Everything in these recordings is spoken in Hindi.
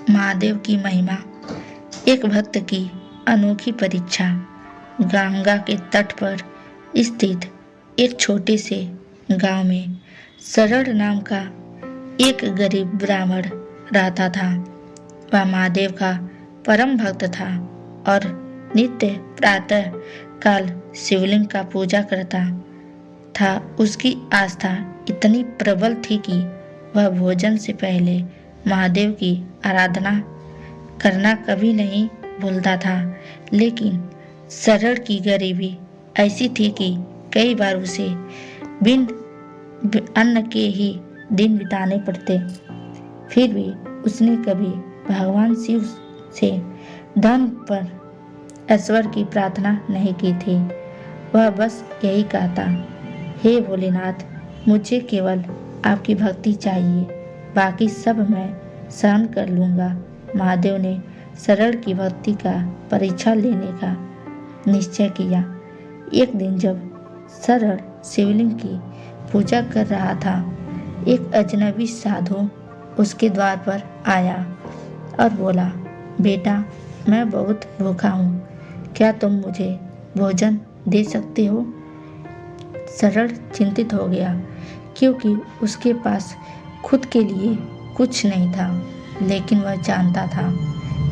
महादेव की महिमा। एक भक्त की अनोखी परीक्षा। गंगा के तट पर स्थित एक छोटे से गांव में सरल नाम का एक गरीब ब्राह्मण रहता था। वह महादेव का परम भक्त था और नित्य प्रातः काल शिवलिंग का पूजा करता था। उसकी आस्था इतनी प्रबल थी कि वह भोजन से पहले महादेव की आराधना करना कभी नहीं भूलता था। लेकिन सरल की गरीबी ऐसी थी कि कई बार उसे बिन अन्न के ही दिन बिताने पड़ते। फिर भी उसने कभी भगवान शिव से धन पर ऐश्वर्य की प्रार्थना नहीं की थी। वह बस यही कहता, हे भोलेनाथ, मुझे केवल आपकी भक्ति चाहिए, बाकी सब मैं सहन कर लूँगा। महादेव ने सरल की भक्ति का परीक्षा लेने का निश्चय किया। एक दिन जब सरल शिवलिंग की पूजा कर रहा था, एक अजनबी साधु उसके द्वार पर आया और बोला, बेटा, मैं बहुत भूखा हूँ, क्या तुम मुझे भोजन दे सकते हो? सरल चिंतित हो गया क्योंकि उसके पास खुद के लिए कुछ नहीं था। लेकिन वह जानता था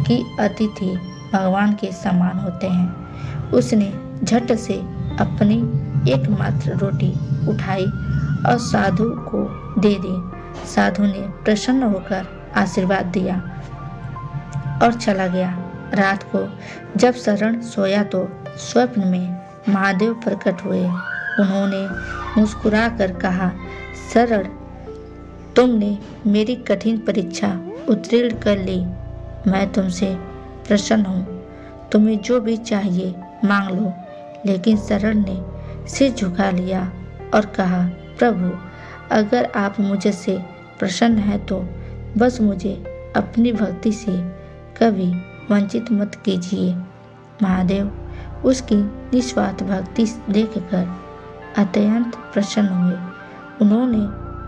कि अतिथि भगवान के समान होते हैं। उसने झट से अपनी एकमात्र रोटी उठाई और साधु को दे दी। साधु ने प्रसन्न होकर आशीर्वाद दिया और चला गया। रात को जब शरण सोया तो स्वप्न में महादेव प्रकट हुए। उन्होंने मुस्कुराकर कहा, सरल, तुमने मेरी कठिन परीक्षा उत्तीर्ण कर ली। मैं तुमसे प्रसन्न हूँ। तुम्हें जो भी चाहिए मांग लो। लेकिन सरल ने सिर झुका लिया और कहा, प्रभु, अगर आप मुझसे प्रसन्न हैं तो बस मुझे अपनी भक्ति से कभी वंचित मत कीजिए। महादेव उसकी निस्वार्थ भक्ति देखकर अत्यंत प्रसन्न हुए। उन्होंने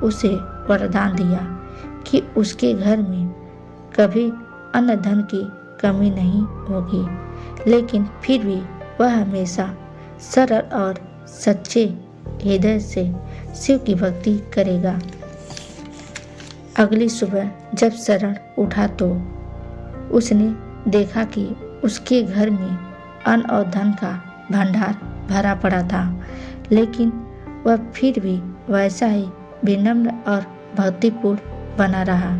उसे वरदान दिया कि उसके घर में कभी अन्न धन की कमी नहीं होगी। लेकिन फिर भी वह हमेशा सरल और सच्चे हृदय से शिव की भक्ति करेगा। अगली सुबह जब सरल उठा तो उसने देखा कि उसके घर में अन्न और धन का भंडार भरा पड़ा था। लेकिन वह फिर भी वैसा ही विनम्र और भक्तिपूर्ण बना रहा।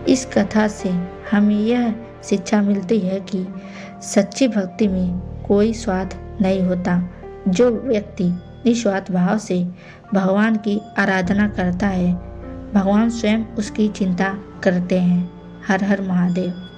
इस कथा से हमें यह शिक्षा मिलती है कि सच्ची भक्ति में कोई स्वार्थ नहीं होता। जो व्यक्ति निस्वार्थ भाव से भगवान की आराधना करता है, भगवान स्वयं उसकी चिंता करते हैं। हर हर महादेव।